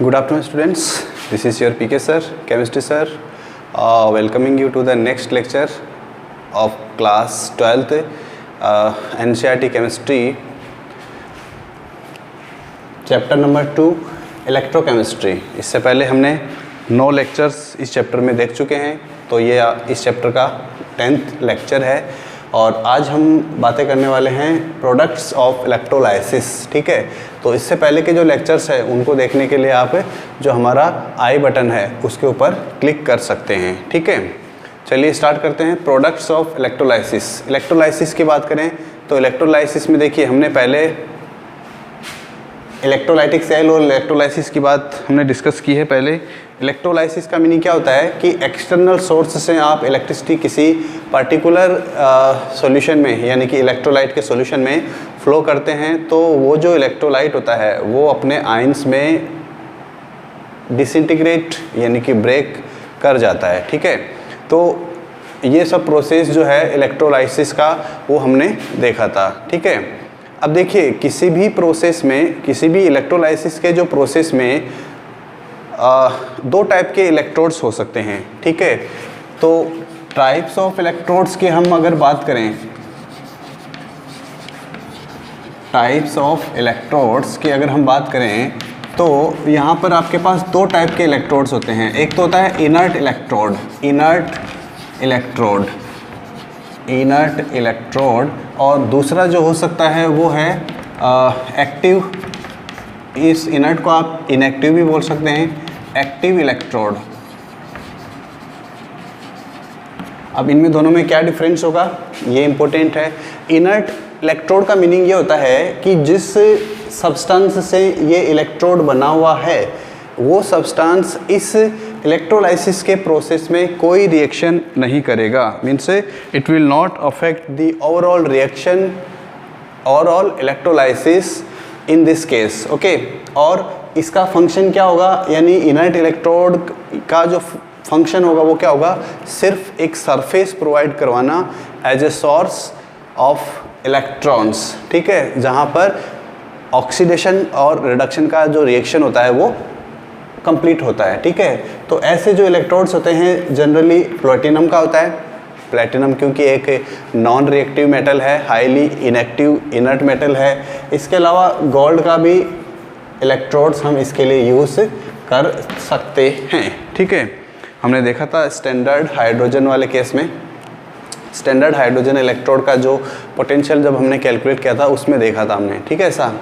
Good afternoon students, this is your PK sir, chemistry sir, welcoming you to the next lecture of class 12th NCERT chemistry chapter number 2 electrochemistry. इससे पहले हमने 9 lectures इस chapter में देख चुके हैं, तो ये इस चैप्टर का 10th लेक्चर है और आज हम बातें करने वाले हैं प्रोडक्ट्स ऑफ इलेक्ट्रोलाइसिस। ठीक है, तो इससे पहले के जो लेक्चर्स हैं उनको देखने के लिए आप जो हमारा आई बटन है उसके ऊपर क्लिक कर सकते हैं। ठीक है, चलिए स्टार्ट करते हैं। Products of electrolysis. इलेक्ट्रोलाइसिस की बात करें तो इलेक्ट्रोलाइसिस में देखिए हमने पहले इलेक्ट्रोलाइटिक सेल और इलेक्ट्रोलाइसिस की बात हमने डिस्कस की है। पहले इलेक्ट्रोलाइसिस का मीनिंग क्या होता है कि एक्सटर्नल सोर्स से आप इलेक्ट्रिसिटी किसी पर्टिकुलर सॉल्यूशन में यानी कि इलेक्ट्रोलाइट के सॉल्यूशन में फ्लो करते हैं, तो वो जो इलेक्ट्रोलाइट होता है वो अपने आयंस में डिसइंटीग्रेट यानी कि ब्रेक कर जाता है। ठीक है, तो ये सब प्रोसेस जो है इलेक्ट्रोलाइसिस का वो हमने देखा था। ठीक है, अब देखिए किसी भी प्रोसेस में, किसी भी इलेक्ट्रोलाइसिस के जो प्रोसेस में दो टाइप के इलेक्ट्रोड्स हो सकते हैं। ठीक है, तो टाइप्स ऑफ इलेक्ट्रोड्स की हम अगर बात करें, टाइप्स ऑफ इलेक्ट्रोड्स की अगर हम बात करें तो यहाँ पर आपके पास दो टाइप के इलेक्ट्रोड्स होते हैं। एक तो होता है इनर्ट इलेक्ट्रोड, इनर्ट इलेक्ट्रोड, और दूसरा जो हो सकता है वो है एक्टिव। इस इनर्ट को आप इनएक्टिव भी बोल सकते हैं, एक्टिव इलेक्ट्रोड। अब इनमें दोनों में क्या डिफरेंस होगा ये इंपॉर्टेंट है। इनर्ट इलेक्ट्रोड का मीनिंग ये होता है कि जिस सब्सटेंस से ये इलेक्ट्रोड बना हुआ है वो सब्सटेंस इस इलेक्ट्रोलाइसिस के प्रोसेस में कोई रिएक्शन नहीं करेगा, means it will not affect the overall reaction, overall electrolysis in this case. Okay, और इसका फंक्शन क्या होगा, यानी इनर्ट इलेक्ट्रोड का जो फंक्शन होगा वो क्या होगा, सिर्फ एक सरफेस प्रोवाइड करवाना as a source of electrons. ठीक है, जहाँ पर ऑक्सीडेशन और रिडक्शन का जो रिएक्शन होता है वो कंप्लीट होता है। ठीक है, तो ऐसे जो इलेक्ट्रोड्स होते हैं जनरली प्लैटिनम का होता है। प्लैटिनम क्योंकि एक नॉन रिएक्टिव मेटल है, हाईली इनएक्टिव इनर्ट मेटल है। इसके अलावा गोल्ड का भी इलेक्ट्रोड्स हम इसके लिए यूज़ कर सकते हैं। ठीक है, हमने देखा था स्टैंडर्ड हाइड्रोजन वाले केस में, स्टैंडर्ड हाइड्रोजन इलेक्ट्रोड का जो पोटेंशियल जब हमने कैलकुलेट किया था उसमें देखा था हमने। ठीक है, ऐसा।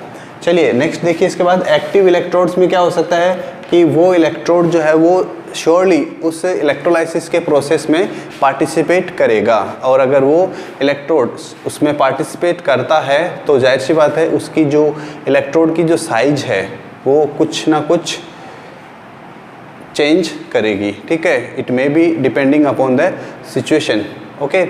चलिए नेक्स्ट देखिए, इसके बाद एक्टिव इलेक्ट्रोड्स में क्या हो सकता है कि वो इलेक्ट्रोड जो है वो श्योरली उस इलेक्ट्रोलाइसिस के प्रोसेस में पार्टिसिपेट करेगा, और अगर वो इलेक्ट्रोड उसमें पार्टिसिपेट करता है तो जाहिर सी बात है उसकी जो इलेक्ट्रोड की जो साइज है वो कुछ ना कुछ चेंज करेगी। ठीक है, it may be depending upon the situation. Okay,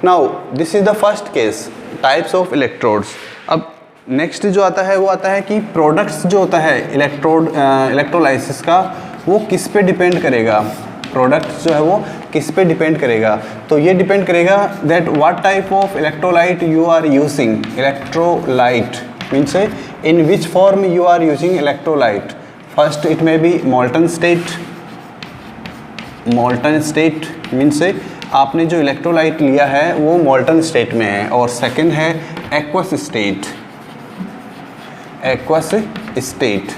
now this is the first case, types of electrodes. अब नेक्स्ट जो आता है वो आता है कि प्रोडक्ट्स जो होता है इलेक्ट्रोलाइसिस का वो किस पे डिपेंड करेगा, प्रोडक्ट्स जो है वो किस पे डिपेंड करेगा। तो ये डिपेंड करेगा that what type of electrolyte you are using. Electrolyte means in which form you are using electrolyte. First it may be molten state, molten state means आपने जो इलेक्ट्रोलाइट लिया है वो मोल्टन स्टेट में है, और सेकंड है एक्वस स्टेट, एक्वस स्टेट।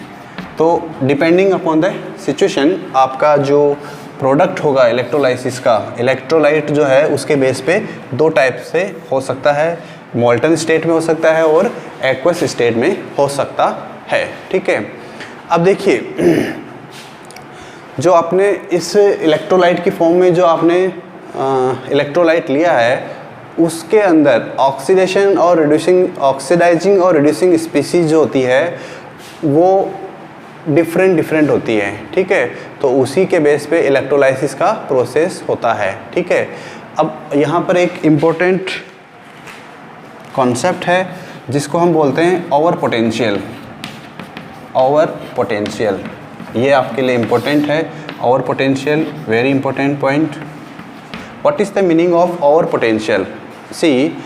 तो डिपेंडिंग अपॉन द सिचुएशन आपका जो प्रोडक्ट होगा इलेक्ट्रोलाइसिस का, इलेक्ट्रोलाइट जो है उसके बेस पे दो टाइप से हो सकता है, मोल्टन स्टेट में हो सकता है और एक्वस स्टेट में हो सकता है। ठीक है, अब देखिए जो आपने इस इलेक्ट्रोलाइट की फॉर्म में जो आपने इलेक्ट्रोलाइट लिया है उसके अंदर ऑक्सीडेशन और रिड्यूसिंग, ऑक्सीडाइजिंग और रिड्यूसिंग स्पीसीज जो होती है वो डिफरेंट होती है। ठीक है, तो उसी के बेस पे इलेक्ट्रोलाइसिस का प्रोसेस होता है। ठीक है, अब यहाँ पर एक इम्पोर्टेंट कॉन्सेप्ट है जिसको हम बोलते हैं ओवर पोटेंशियल। ओवर पोटेंशियल ये आपके लिए इम्पोर्टेंट है। Over potential very important point. What is the meaning of over potential? See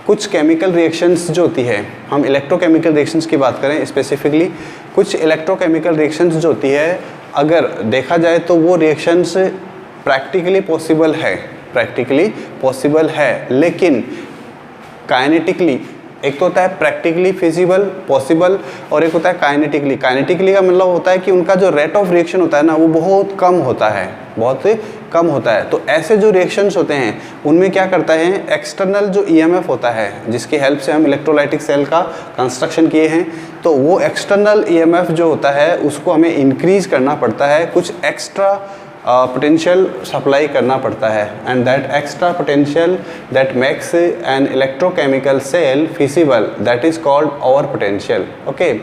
कुछ केमिकल रिएक्शंस जो होती है, हम इलेक्ट्रोकेमिकल रिएक्शंस की बात करें स्पेसिफिकली, कुछ इलेक्ट्रोकेमिकल रिएक्शंस जो होती है अगर देखा जाए तो वो रिएक्शंस प्रैक्टिकली पॉसिबल है, लेकिन काइनेटिकली एक तो होता है प्रैक्टिकली फिजिबल पॉसिबल और एक होता है काइनेटिकली का मतलब होता है कि उनका जो रेट ऑफ रिएक्शन होता है ना वो बहुत कम होता है। तो ऐसे जो रिएक्शंस होते हैं उनमें क्या करता है, एक्सटर्नल जो ईएमएफ होता है जिसकी हेल्प से हम इलेक्ट्रोलाइटिक सेल का कंस्ट्रक्शन किए हैं, तो वो एक्सटर्नल ईएमएफ जो होता है उसको हमें इंक्रीज करना पड़ता है, कुछ एक्स्ट्रा पोटेंशियल सप्लाई करना पड़ता है, and that extra potential that makes an electrochemical cell feasible, that is called over potential. Okay,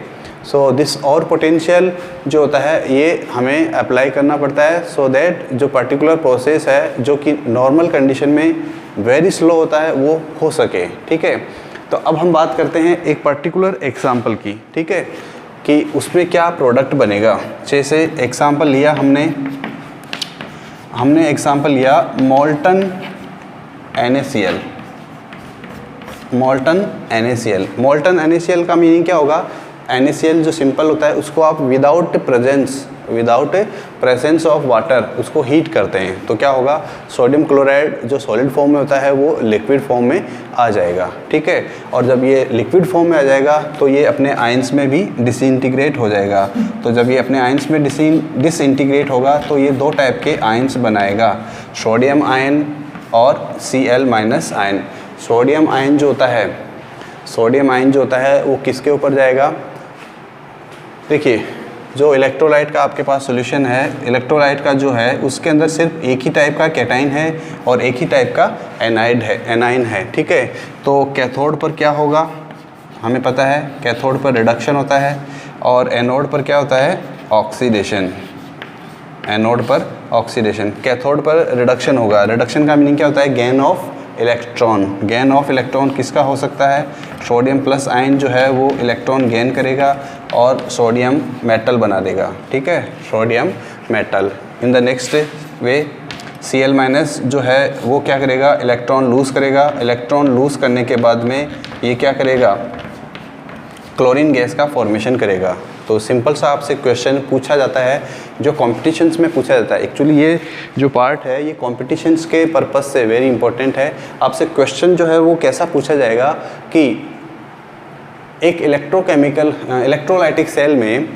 so this और पोटेंशियल जो होता है ये हमें अप्लाई करना पड़ता है, सो दैट जो पर्टिकुलर प्रोसेस है जो कि नॉर्मल कंडीशन में वेरी स्लो होता है वो हो सके। ठीक है, तो अब हम बात करते हैं एक पर्टिकुलर एग्जांपल की। ठीक है, कि उसमें क्या प्रोडक्ट बनेगा। जैसे एग्जांपल लिया हमने एग्जांपल लिया मोल्टन NaCl का मीनिंग क्या होगा। NaCl जो सिंपल होता है उसको आप विदाउट प्रेजेंस ऑफ वाटर उसको हीट करते हैं तो क्या होगा, सोडियम क्लोराइड जो सॉलिड फॉर्म में होता है वो लिक्विड फॉर्म में आ जाएगा। ठीक है, और जब ये लिक्विड फॉर्म में आ जाएगा तो ये अपने आयंस में भी डिसइंटीग्रेट हो जाएगा। तो जब ये अपने आयंस में डिसइंटीग्रेट होगा तो ये दो टाइप के आयंस बनाएगा, सोडियम आयन और Cl- आयन। सोडियम आयन जो होता है वो किसके ऊपर जाएगा। देखिए, जो इलेक्ट्रोलाइट का आपके पास सॉल्यूशन है, इलेक्ट्रोलाइट का जो है उसके अंदर सिर्फ एक ही टाइप का कैटाइन है और एक ही टाइप का एनाइन है। ठीक है, तो कैथोड पर क्या होगा हमें पता है, कैथोड पर रिडक्शन होता है और एनोड पर क्या होता है, ऑक्सीडेशन। एनोड पर ऑक्सीडेशन, कैथोड पर रिडक्शन होगा। रिडक्शन का मीनिंग क्या होता है, गेन ऑफ इलेक्ट्रॉन किसका हो सकता है, सोडियम प्लस आयन जो है वो इलेक्ट्रॉन गेन करेगा और सोडियम मेटल बना देगा। ठीक है, sodium metal. In the next way Cl- जो है वो क्या करेगा, इलेक्ट्रॉन लूज़ करेगा। इलेक्ट्रॉन लूज़ करने के बाद में ये क्या करेगा, क्लोरीन गैस का फॉर्मेशन करेगा। तो सिंपल सा आपसे क्वेश्चन पूछा जाता है जो कॉम्पिटिशन्स में पूछा जाता है। एक्चुअली ये जो पार्ट है ये कॉम्पिटिशन्स के पर्पस से वेरी इंपॉर्टेंट है। आपसे क्वेश्चन जो है वो कैसा पूछा जाएगा कि एक इलेक्ट्रोलाइटिक सेल में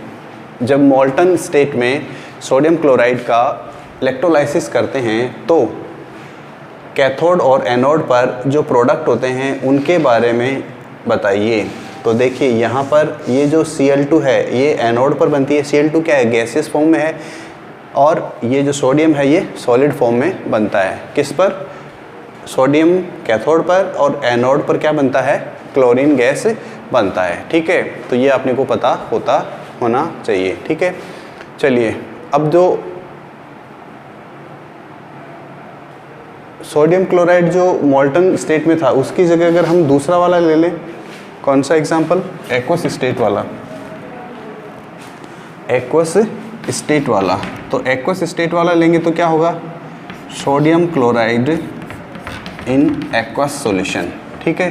जब मोल्टन स्टेट में सोडियम क्लोराइड का इलेक्ट्रोलाइसिस करते हैं तो कैथोड और एनोड पर जो प्रोडक्ट होते हैं उनके बारे में बताइए। तो देखिए यहाँ पर ये जो Cl2 है ये एनोड पर बनती है। Cl2 क्या है, गैसियस फॉर्म में है, और ये जो सोडियम है ये सॉलिड फॉर्म में बनता है। किस पर, सोडियम कैथोड पर, और एनोड पर क्या बनता है, क्लोरीन गैस बनता है। ठीक है, तो ये आपने को पता होना चाहिए। ठीक है, चलिए अब जो सोडियम क्लोराइड जो मोल्टन स्टेट में था उसकी जगह अगर हम दूसरा वाला ले लें, कौन सा एग्जाम्पल, एक्वस स्टेट वाला। तो एक्वस स्टेट वाला लेंगे तो क्या होगा, sodium chloride in aqueous solution. ठीक है,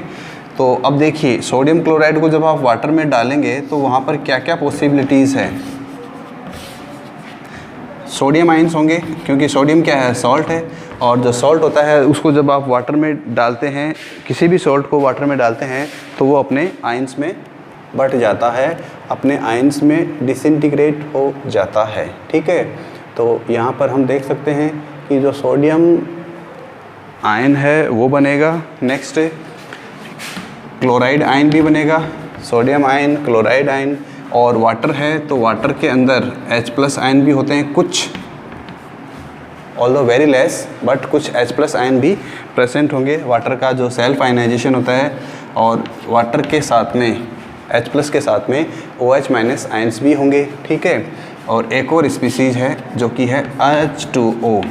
तो अब देखिए सोडियम क्लोराइड को जब आप वाटर में डालेंगे तो वहाँ पर क्या क्या पॉसिबिलिटीज़ है। सोडियम आइंस होंगे क्योंकि सोडियम क्या है, सॉल्ट है, और जो सॉल्ट होता है उसको जब आप वाटर में डालते हैं, किसी भी सॉल्ट को वाटर में डालते हैं तो वो अपने आइंस में बट जाता है, अपने आइंस में डिसइंटीग्रेट हो जाता है। ठीक है, तो यहाँ पर हम देख सकते हैं कि जो सोडियम आयन है वो बनेगा। नेक्स्ट क्लोराइड आयन भी बनेगा, सोडियम आयन, क्लोराइड आयन, और वाटर है तो वाटर के अंदर H+ आयन भी होते हैं कुछ, ऑल्दो वेरी लेस, बट कुछ H+ आयन भी प्रेजेंट होंगे। वाटर का जो सेल्फ आयनाइजेशन होता है, और वाटर के साथ में H+ के साथ में OH- आयन्स भी होंगे। ठीक है, और एक और स्पीसीज है जो कि है H2O,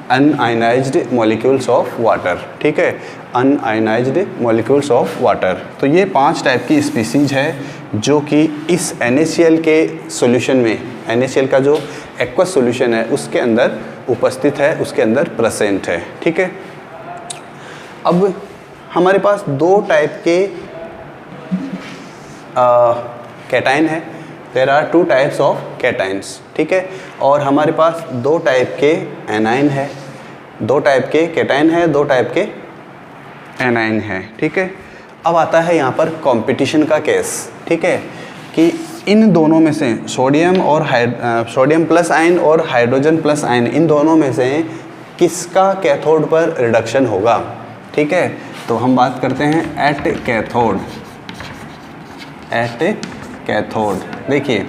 un-ionised molecules of water. ठीक है, अनआयनाइज्ड मॉलिक्यूल्स ऑफ वाटर। तो ये 5 टाइप की स्पीसीज है जो कि इस NaCl के सॉल्यूशन में, NaCl का जो एक्वस सॉल्यूशन है उसके अंदर उपस्थित है, उसके अंदर प्रेजेंट है। ठीक है, अब हमारे पास दो टाइप के कैटाइन है, there are two types of cations, ठीक है। और हमारे पास दो टाइप के एनाइन है, दो टाइप के कैटाइन है, दो टाइप के एनाइन है, ठीक है। अब आता है यहाँ पर कंपटीशन का केस, ठीक है, कि इन दोनों में से सोडियम प्लस आयन और हाइड्रोजन प्लस आयन, इन दोनों में से किसका कैथोड पर रिडक्शन होगा, ठीक है। तो हम बात करते हैं एट कैथोड। देखिए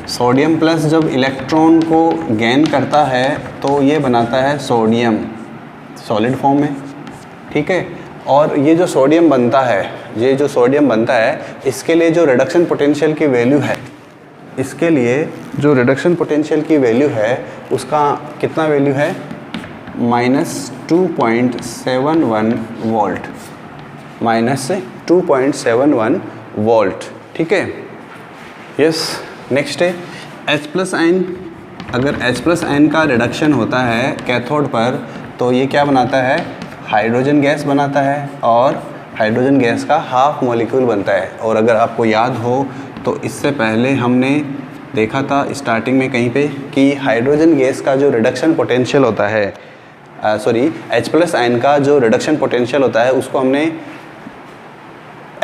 सोडियम प्लस जब इलेक्ट्रॉन को गेन करता है तो ये बनाता है सोडियम सॉलिड फॉर्म में, ठीक है। और ये जो सोडियम बनता है, इसके लिए जो रिडक्शन पोटेंशियल की वैल्यू है, उसका कितना वैल्यू है, -2.71 वोल्ट, ठीक है। यस, नेक्स्ट है H प्लस आयन। अगर H प्लस आयन का रिडक्शन होता है कैथोड पर तो ये क्या बनाता है, हाइड्रोजन गैस बनाता है, और हाइड्रोजन गैस का हाफ मॉलिक्यूल बनता है। और अगर आपको याद हो तो इससे पहले हमने देखा था स्टार्टिंग में कहीं पे कि हाइड्रोजन गैस का जो रिडक्शन पोटेंशियल होता है, H प्लस आयन का जो रिडक्शन पोटेंशियल होता है, उसको हमने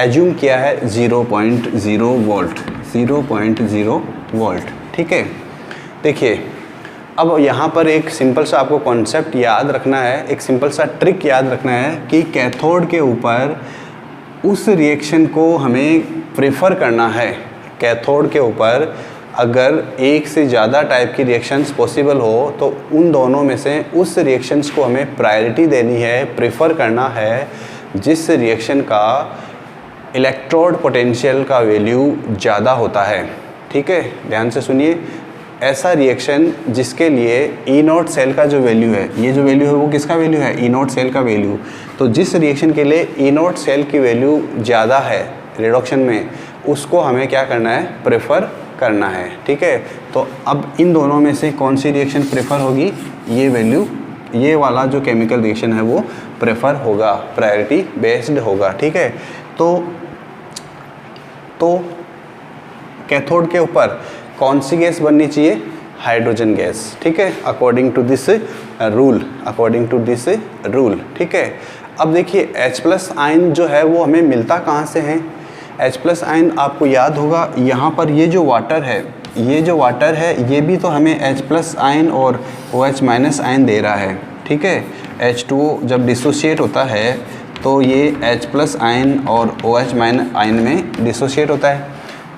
एज्यूम किया है 0.0 वोल्ट, ठीक है। देखिए अब यहाँ पर एक सिंपल सा आपको कॉन्सेप्ट याद रखना है, एक सिंपल सा ट्रिक याद रखना है कि कैथोड के ऊपर उस रिएक्शन को हमें प्रेफर करना है। कैथोड के ऊपर अगर एक से ज़्यादा टाइप की रिएक्शंस पॉसिबल हो तो उन दोनों में से उस रिएक्शंस को हमें प्रायोरिटी देनी है, प्रेफर करना है जिस रिएक्शन का इलेक्ट्रोड पोटेंशियल का वैल्यू ज़्यादा होता है, ठीक है। ध्यान से सुनिए, ऐसा रिएक्शन जिसके लिए ई नॉट सेल का जो वैल्यू है, ये जो वैल्यू है वो किसका वैल्यू है, ई नॉट सेल का वैल्यू। तो जिस रिएक्शन के लिए ई नॉट सेल की वैल्यू ज़्यादा है रिडक्शन में, उसको हमें क्या करना है, प्रेफर करना है, ठीक है। तो अब इन दोनों में से कौन सी रिएक्शन प्रेफर होगी, ये वैल्यू, ये वाला जो केमिकल रिएक्शन है वो प्रेफर होगा, प्रायोरिटी बेस्ड होगा, ठीक है। तो कैथोड के ऊपर कौन सी गैस बननी चाहिए, हाइड्रोजन गैस, ठीक है, अकॉर्डिंग टू दिस रूल, ठीक है। अब देखिए H प्लस आयन जो है वो हमें मिलता कहाँ से है। H प्लस आयन आपको याद होगा, यहाँ पर ये जो वाटर है ये भी तो हमें H प्लस आयन और OH माइनस आयन दे रहा है, ठीक है। H2O जब डिसोशिएट होता है तो ये H प्लस आयन और OH माइनस आयन में डिसोशिएट होता है,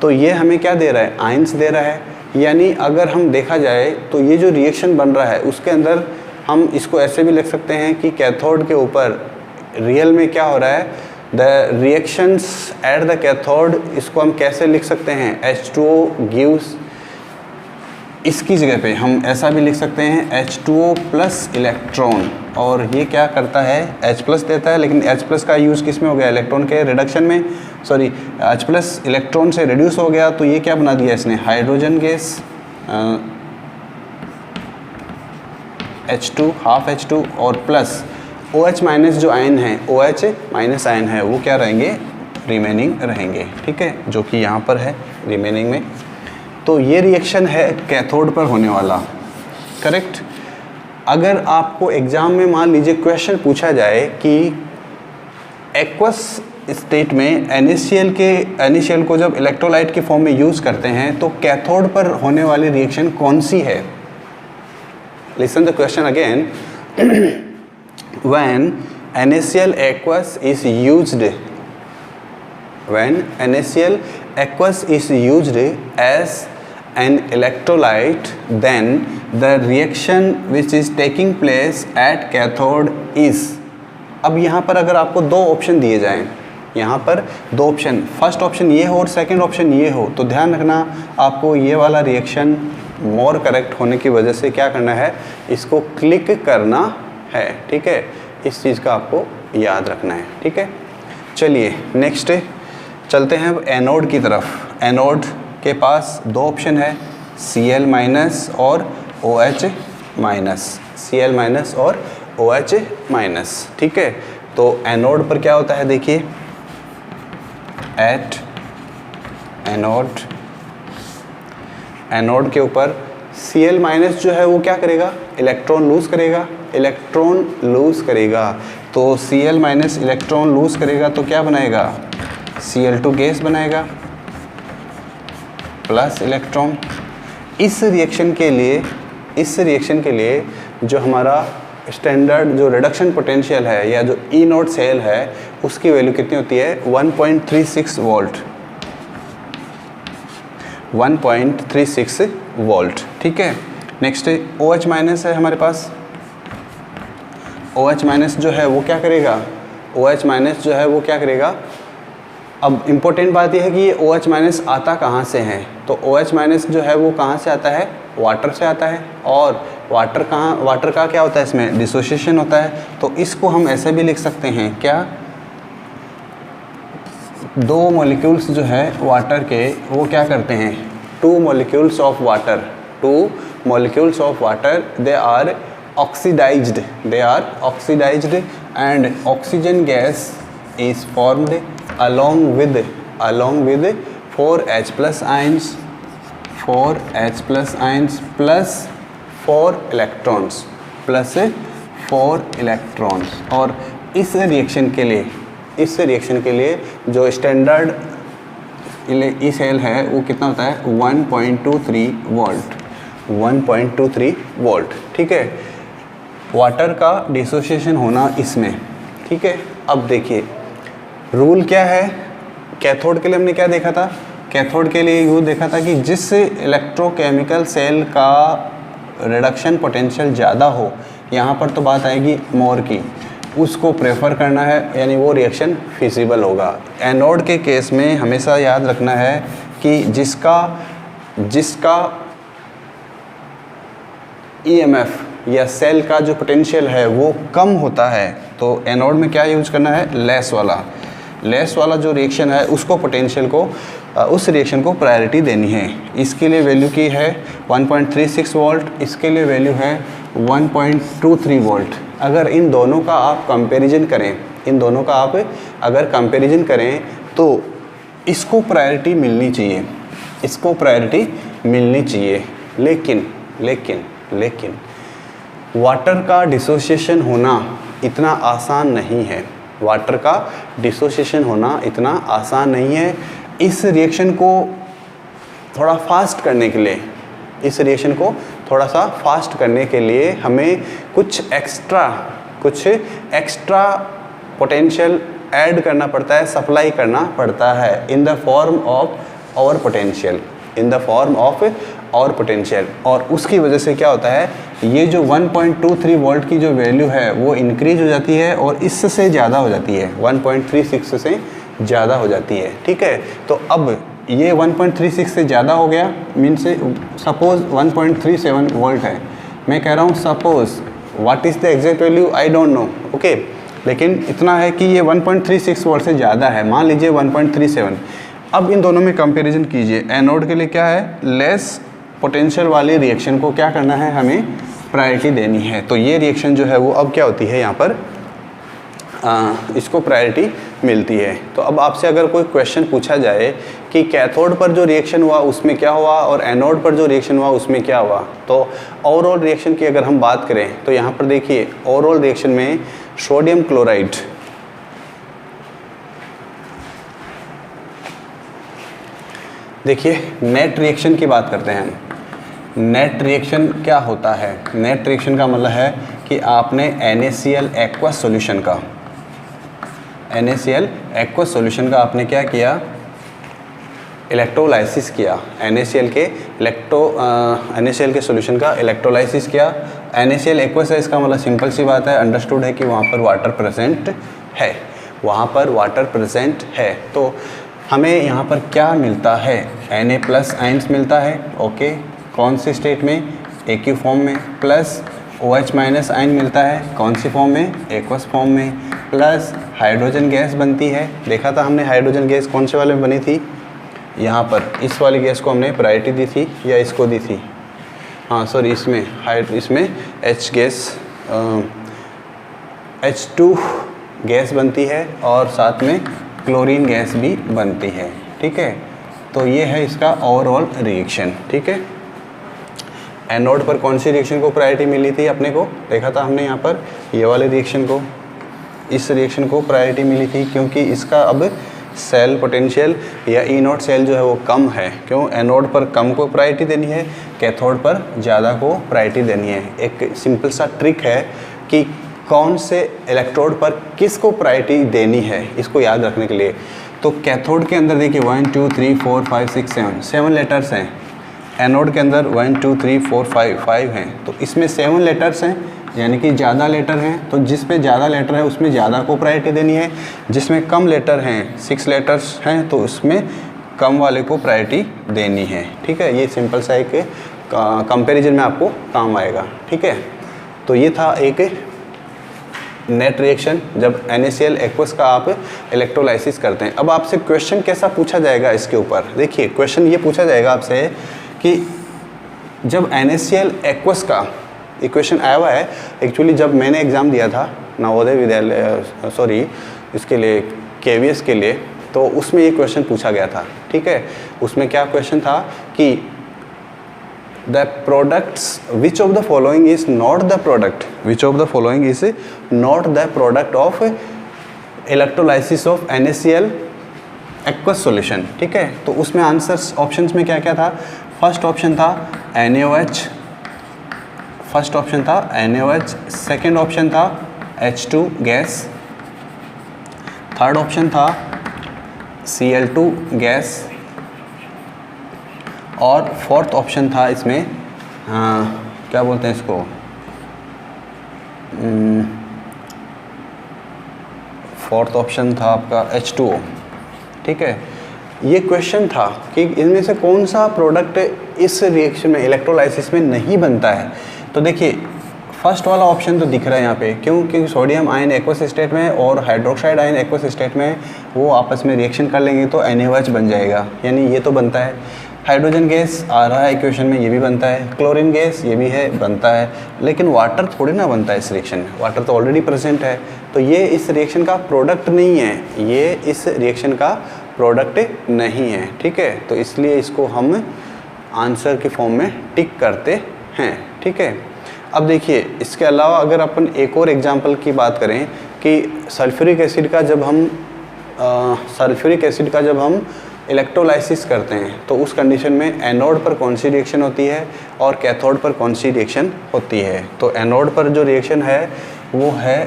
तो ये हमें क्या दे रहा है, आयन्स दे रहा है। यानी अगर हम देखा जाए तो ये जो रिएक्शन बन रहा है उसके अंदर हम इसको ऐसे भी लिख सकते हैं कि कैथोड के ऊपर रियल में क्या हो रहा है, the reactions at the cathode, इसको हम कैसे लिख सकते हैं, H2O गिव्स, इसकी जगह पे हम ऐसा भी लिख सकते हैं H2O प्लस इलेक्ट्रॉन, और ये क्या करता है, H प्लस देता है, लेकिन H प्लस का यूज़ किस में हो गया, इलेक्ट्रॉन के रिडक्शन में, H प्लस इलेक्ट्रॉन से रिड्यूस हो गया, तो ये क्या बना दिया इसने, hydrogen gas, H2 half H2 और प्लस OH माइनस जो आयन है, OH माइनस आयन है, वो क्या रहेंगे, रिमेनिंग रहेंगे, ठीक है, जो कि यहाँ पर है रिमेनिंग में। तो ये रिएक्शन है कैथोड पर होने वाला, करेक्ट। अगर आपको एग्ज़ाम में मान लीजिए क्वेश्चन पूछा जाए कि एक्वस स्टेट में NaCl को जब इलेक्ट्रोलाइट के फॉर्म में यूज़ करते हैं तो कैथोड पर होने वाली रिएक्शन कौन सी है। Listen the question again, when NaCl aqueous is used as an electrolyte, then the reaction which is taking place at cathode is। अब यहाँ पर अगर आपको दो ऑप्शन दिए जाएं, यहाँ पर दो ऑप्शन, फर्स्ट ऑप्शन ये हो और सेकंड ऑप्शन ये हो, तो ध्यान रखना आपको ये वाला रिएक्शन मोर करेक्ट होने की वजह से क्या करना है, इसको क्लिक करना है, ठीक है। इस चीज़ का आपको याद रखना है, ठीक है। चलिए नेक्स्ट चलते हैं एनोड की तरफ। एनोड के पास दो ऑप्शन है, Cl माइनस और OH माइनस, Cl माइनस और OH माइनस, ठीक है। तो एनोड पर क्या होता है, देखिए एट एनोड के ऊपर Cl माइनस जो है वो क्या करेगा, इलेक्ट्रॉन लूज करेगा। तो Cl माइनस इलेक्ट्रॉन लूज करेगा तो क्या बनाएगा, Cl2 गैस बनाएगा प्लस इलेक्ट्रॉन। इस रिएक्शन के लिए जो हमारा स्टैंडर्ड जो रिडक्शन पोटेंशियल है या जो ई नोट सेल है उसकी वैल्यू कितनी होती है, 1.36 वोल्ट, 1.36 वोल्ट। ठीक है, नेक्स्ट OH माइनस है हमारे पास। OH माइनस जो है वो क्या करेगा, अब इम्पोर्टेंट बात यह है कि ये OH माइनस आता कहाँ से है, तो OH माइनस जो है वो कहाँ से आता है, वाटर से आता है। और वाटर का क्या होता है, इसमें डिसोसिएशन होता है। तो इसको हम ऐसे भी लिख सकते हैं, क्या, दो मॉलिक्यूल्स जो है वाटर के वो क्या करते हैं, two molecules of water they are oxidised and oxygen gas is formed along with 4H plus ions plus 4 electrons। और इस रिएक्शन के लिए जो स्टैंडर्ड ई सेल है वो कितना होता है, 1.23 वोल्ट। ठीक है, वाटर का डिसोसिएशन होना इसमें। ठीक है, अब देखिए रूल क्या है, कैथोड के लिए हमने क्या देखा था, कैथोड के लिए यूँ देखा था कि जिस इलेक्ट्रोकेमिकल सेल का रिडक्शन पोटेंशियल ज़्यादा हो, यहाँ पर तो बात आएगी मोर की, उसको प्रेफर करना है, यानी वो रिएक्शन फिजिबल होगा। एनोड के केस में हमेशा याद रखना है कि जिसका EMF या सेल का जो पोटेंशियल है वो कम होता है, तो एनोड में क्या यूज करना है, लेस वाला जो रिएक्शन है उसको पोटेंशियल को उस रिएक्शन को प्रायोरिटी देनी है। इसके लिए वैल्यू की है 1.36 वोल्ट, इसके लिए वैल्यू है 1.23 वोल्ट। अगर इन दोनों का आप कंपैरिजन करें तो इसको प्रायोरिटी मिलनी चाहिए, लेकिन वाटर का डिसोसिएशन होना इतना आसान नहीं है। इस रिएक्शन को थोड़ा सा फास्ट करने के लिए हमें कुछ एक्स्ट्रा पोटेंशियल ऐड करना पड़ता है, सप्लाई करना पड़ता है in the form of our potential. और उसकी वजह से क्या होता है, ये जो 1.23 वोल्ट की जो वैल्यू है वो इंक्रीज हो जाती है और इससे ज़्यादा हो जाती है, 1.36 से ज़्यादा हो जाती है। ठीक है, तो अब ये 1.36 से ज़्यादा हो गया, मीन से सपोज 1.37 वोल्ट है, मैं कह रहा हूँ suppose, what is the exact value I don't know, okay, लेकिन इतना है कि ये 1.36 वोल्ट से ज़्यादा है, मान लीजिए 1.37। अब इन दोनों में कंपैरिजन कीजिए, एनोड के लिए क्या है, लेस पोटेंशियल वाली रिएक्शन को क्या करना है, हमें प्रायोरिटी देनी है। तो ये रिएक्शन जो है वो अब क्या होती है, यहाँ पर इसको प्रायोरिटी मिलती है। तो अब आपसे अगर कोई क्वेश्चन पूछा जाए कि कैथोड पर जो रिएक्शन हुआ उसमें क्या हुआ और एनोड पर जो रिएक्शन हुआ उसमें क्या हुआ, तो ओवरऑल रिएक्शन की अगर हम बात करें तो यहाँ पर देखिए ओवरऑल रिएक्शन में सोडियम क्लोराइड, देखिए नेट रिएक्शन की बात करते हैं। नेट रिएक्शन क्या होता है, नेट रिएक्शन का मतलब है कि आपने NaCl एक्वस सॉल्यूशन का आपने क्या किया, इलेक्ट्रोलाइसिस किया, NaCl के सॉल्यूशन का इलेक्ट्रोलाइसिस किया। NaCl एक्वस है, इसका मतलब सिंपल सी बात है, अंडरस्टूड है कि वहाँ पर वाटर प्रेजेंट है। तो हमें यहाँ पर क्या मिलता है, Na प्लस आइंस मिलता है, ओके, कौन सी स्टेट में, एक्यू फॉर्म में, प्लस OH माइनस आयन मिलता है, कौन सी फॉर्म में, एक्वस फॉर्म में, प्लस हाइड्रोजन गैस बनती है। देखा था हमने हाइड्रोजन गैस कौन से वाले में बनी थी, यहाँ पर इस वाली गैस को हमने प्रायोरिटी दी थी या इसको दी थी, हाँ सॉरी, इसमें H गैस H2 गैस बनती है और साथ में क्लोरीन गैस भी बनती है। ठीक है, तो ये है इसका ओवरऑल रिएक्शन। ठीक है, एनोड पर कौन सी रिएक्शन को प्रायोरिटी मिली थी अपने को, देखा था हमने यहाँ पर, ये वाले रिएक्शन को, इस रिएक्शन को प्रायोरिटी मिली थी क्योंकि इसका अब सेल पोटेंशियल या ई नॉट सेल जो है वो कम है। क्यों, एनोड पर कम को प्रायोरिटी देनी है, कैथोड पर ज़्यादा को प्रायोरिटी देनी है। एक सिंपल सा ट्रिक है कि कौन से इलेक्ट्रोड पर किसको प्रायोरिटी देनी है, इसको याद रखने के लिए। तो कैथोड के अंदर देखिए 1 2 3 4 5 6 7 लेटर्स हैं, एनोड के अंदर 1 2 3 4 5 हैं, तो इसमें 7 लेटर्स हैं, यानी कि ज़्यादा लेटर हैं, तो जिस पे ज़्यादा लेटर है उसमें ज़्यादा को प्रायोरिटी देनी है, जिसमें कम लेटर हैं 6 लेटर्स हैं तो उसमें कम वाले को प्रायोरिटी देनी है। ठीक है, ये सिंपल सा एक कंपैरिजन में आपको काम आएगा। ठीक है, तो ये था एक नेट रिएक्शन जब NaCl एक्वस का आप इलेक्ट्रोलाइसिस करते हैं। अब आपसे क्वेश्चन कैसा पूछा जाएगा इसके ऊपर, देखिए क्वेश्चन ये पूछा जाएगा आपसे कि जब NaCl एक्वस का इक्वेशन आया हुआ है, एक्चुअली जब मैंने एग्ज़ाम दिया था नवोदय विद्यालय इसके लिए KVS के लिए, तो उसमें ये क्वेश्चन पूछा गया था। ठीक है, उसमें क्या क्वेश्चन था कि the products which of the following is not the product, which of the following is not the product of electrolysis of NaCl aqueous solution. ठीक है, तो उसमें आंसर्स ऑप्शंस में क्या क्या था, फर्स्ट ऑप्शन था NaOH, फर्स्ट ऑप्शन था NaOH, सेकेंड ऑप्शन था H2 गैस, थर्ड ऑप्शन था Cl2 गैस और फोर्थ ऑप्शन था इसमें क्या बोलते हैं इसको, फोर्थ ऑप्शन था आपका H2O। ठीक है, ये क्वेश्चन था कि इनमें से कौन सा प्रोडक्ट इस रिएक्शन में इलेक्ट्रोलाइसिस में नहीं बनता है। तो देखिए फर्स्ट वाला ऑप्शन तो दिख रहा है यहाँ पे, क्यों, क्योंकि सोडियम आयन एक्वस स्टेट में और हाइड्रोक्साइड आयन एक्वस स्टेट में वो आपस में रिएक्शन कर लेंगे तो NaOH बन जाएगा, यानी ये तो बनता है। हाइड्रोजन गैस आ रहा है इक्वेशन में, ये भी बनता है, क्लोरीन गैस ये भी है, बनता है, लेकिन वाटर थोड़ी ना बनता है इस रिएक्शन में, वाटर तो ऑलरेडी प्रेजेंट है, तो ये इस रिएक्शन का प्रोडक्ट नहीं है, ये इस रिएक्शन का प्रोडक्ट नहीं है। ठीक है, तो इसलिए इसको हम आंसर के फॉर्म में टिक करते हैं। ठीक है, अब देखिए इसके अलावा अगर अपन एक और एग्जांपल की बात करें कि सल्फ्यूरिक एसिड का जब हम इलेक्ट्रोलाइसिस करते हैं तो उस कंडीशन में एनोड पर कौन सी रिएक्शन होती है और कैथोड पर कौन सी रिएक्शन होती है। तो एनोड पर जो रिएक्शन है वो है,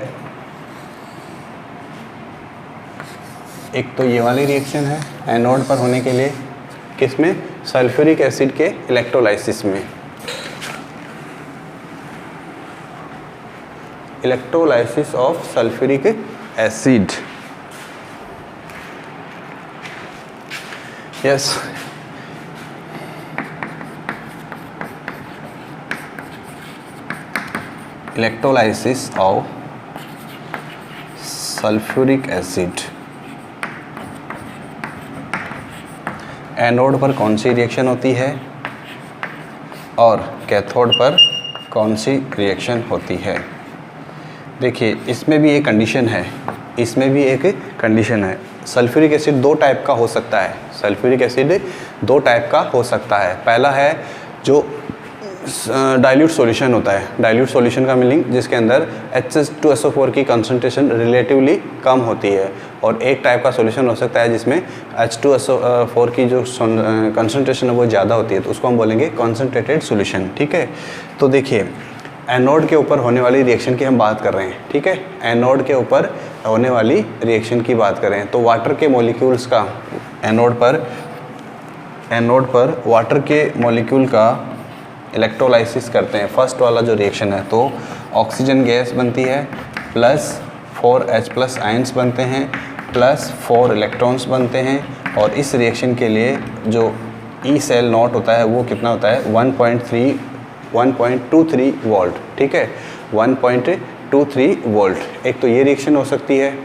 एक तो ये वाली रिएक्शन है एनोड पर होने के लिए, किसमें, सल्फ्यूरिक एसिड के इलेक्ट्रोलाइसिस में, electrolysis of sulphuric acid. Yes, electrolysis of sulphuric acid, anode पर कौन सी रिएक्शन होती है और कैथोड पर कौन सी रिएक्शन होती है। देखिए इसमें भी एक कंडीशन है, इसमें भी एक कंडीशन है। सल्फ्यूरिक एसिड दो टाइप का हो सकता है, सल्फ्यूरिक एसिड दो टाइप का हो सकता है। पहला है जो डाइल्यूट सॉल्यूशन होता है, डाइल्यूट सॉल्यूशन का मीनिंग जिसके अंदर H2SO4 की कंसंट्रेशन रिलेटिवली कम होती है, और एक टाइप का सॉल्यूशन हो सकता है जिसमें H2SO4 की जो कंसंट्रेशन है वो ज़्यादा होती है, तो उसको हम बोलेंगे कॉन्सनट्रेटेड सॉल्यूशन। ठीक है, तो देखिए एनोड के ऊपर होने वाली रिएक्शन की हम बात कर रहे हैं। ठीक है, एनोड के ऊपर होने वाली रिएक्शन की बात करें तो वाटर के मॉलिक्यूल्स का एनोड पर वाटर के मॉलिक्यूल का इलेक्ट्रोलाइसिस करते हैं। फर्स्ट वाला जो रिएक्शन है तो ऑक्सीजन गैस बनती है, प्लस 4H+ आयंस बनते हैं, प्लस 4 इलेक्ट्रॉन्स बनते हैं, और इस रिएक्शन के लिए जो ई सेल नॉट होता है वो कितना होता है 1.23 वोल्ट। ठीक है, 1.23 वोल्ट। एक तो ये रिएक्शन हो सकती है।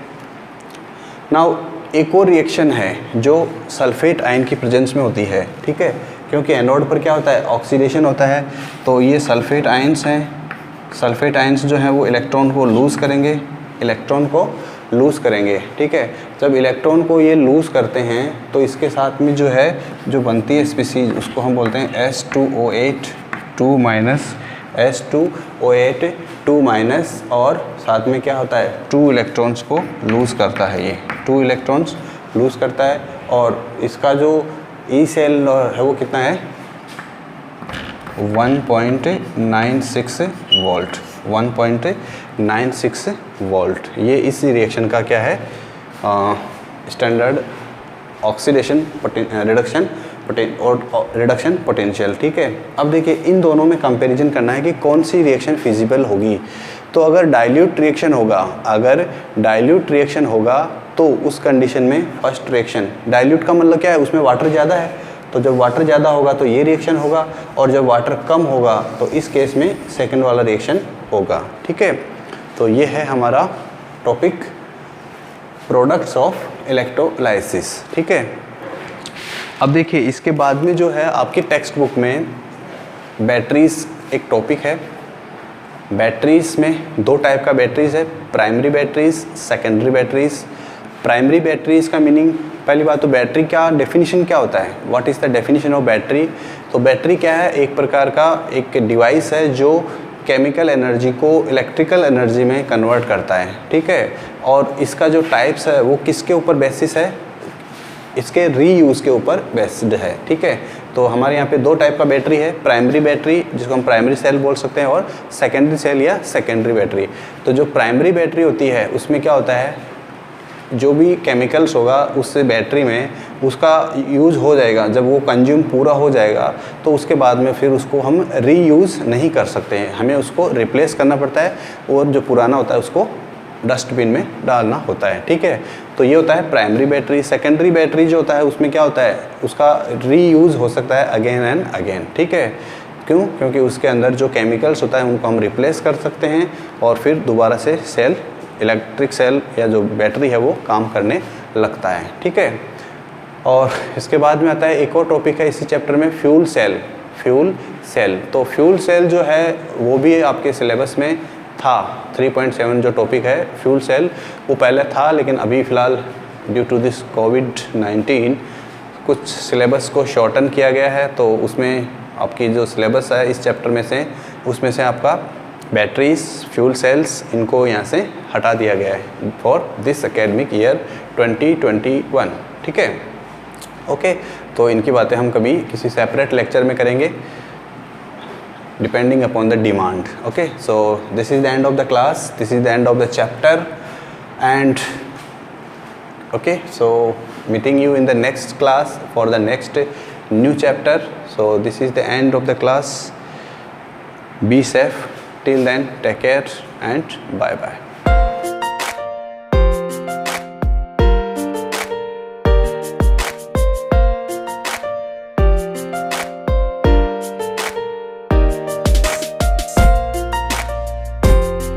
नाउ एक और रिएक्शन है जो सल्फेट आयन की प्रेजेंस में होती है। ठीक है, क्योंकि एनोड पर क्या होता है, ऑक्सीडेशन होता है, तो ये सल्फेट आयंस हैं। सल्फेट आयंस जो हैं वो इलेक्ट्रॉन को लूज़ करेंगे, इलेक्ट्रॉन को लूज़ करेंगे, ठीक है। जब इलेक्ट्रॉन को ये लूज़ करते हैं तो इसके साथ में जो है जो बनती है स्पीसीज उसको हम बोलते हैं S2O8 2 माइनस S2O8 2 माइनस, और साथ में क्या होता है 2 इलेक्ट्रॉन्स को लूज़ करता है, ये 2 इलेक्ट्रॉन्स लूज़ करता है। और इसका जो ई सेल है वो कितना है 1.96 वोल्ट, 1.96 वोल्ट। ये इस रिएक्शन का क्या है स्टैंडर्ड ऑक्सीडेशन रिडक्शन पोटेंशियल, ठीक है। अब देखिए इन दोनों में कंपैरिजन करना है कि कौन सी रिएक्शन फिजिबल होगी। तो अगर डाइल्यूट रिएक्शन होगा तो उस कंडीशन में फर्स्ट रिएक्शन, डाइल्यूट का मतलब क्या है उसमें वाटर ज़्यादा है, तो जब वाटर ज़्यादा होगा तो ये रिएक्शन होगा, और जब वाटर कम होगा तो इस केस में सेकंड वाला रिएक्शन होगा, ठीक है। तो ये है हमारा टॉपिक प्रोडक्ट्स ऑफ इलेक्ट्रोलाइसिस, ठीक है। अब देखिए इसके बाद में जो है आपकी टेक्स्ट बुक में बैटरीज एक टॉपिक है। बैटरीज में 2 टाइप का बैटरीज है, primary batteries, secondary batteries. Primary batteries का मीनिंग, पहली बात तो बैटरी का डेफिनेशन क्या होता है, what is the definition of battery. तो बैटरी क्या है, एक प्रकार का एक डिवाइस है जो केमिकल एनर्जी को इलेक्ट्रिकल एनर्जी में कन्वर्ट करता है, ठीक है। और इसका जो टाइप्स है वो किसके ऊपर बेसिस है, इसके रीयूज़ के ऊपर बेस्ड है, ठीक है। तो हमारे यहाँ पे 2 टाइप का बैटरी है, प्राइमरी बैटरी जिसको हम प्राइमरी सेल बोल सकते हैं, और सेकेंडरी सेल या सेकेंडरी बैटरी। तो जो प्राइमरी बैटरी होती है उसमें क्या होता है, जो भी केमिकल्स होगा उससे बैटरी में उसका यूज़ हो जाएगा, जब वो कंज्यूम पूरा हो जाएगा तो उसके बाद में फिर उसको हम रीयूज़ नहीं कर सकते हैं, हमें उसको रिप्लेस करना पड़ता है, और जो पुराना होता है उसको डस्टबिन में डालना होता है, ठीक है। तो ये होता है प्राइमरी बैटरी। सेकेंडरी बैटरी जो होता है उसमें क्या होता है, उसका रीयूज़ हो सकता है अगेन एंड अगेन, ठीक है। क्यों, क्योंकि उसके अंदर जो केमिकल्स होता है उनको हम रिप्लेस कर सकते हैं और फिर दोबारा से सेल, इलेक्ट्रिक सेल या जो बैटरी है वो काम करने लगता है, ठीक है। और इसके बाद में आता है एक और टॉपिक है इसी चैप्टर में, फ्यूल सेल। तो फ्यूल सेल जो है वो भी आपके सिलेबस में था, 3.7 जो टॉपिक है फ्यूल सेल, वो पहले था, लेकिन अभी फ़िलहाल ड्यू टू दिस कोविड-19 कुछ सिलेबस को शॉर्टन किया गया है। तो उसमें आपकी जो सिलेबस है इस चैप्टर में से, उसमें से आपका बैटरीज, फ्यूल सेल्स, इनको यहाँ से हटा दिया गया है फॉर दिस एकेडमिक ईयर 2021, ठीक है। ओके, तो इनकी बातें हम कभी किसी सेपरेट लेक्चर में करेंगे depending upon the demand. Okay, so this is the end of the class, this is the end of the chapter, and okay, so meeting you in the next class for the next new chapter. So this is the end of the class. Be safe till then, take care and bye bye.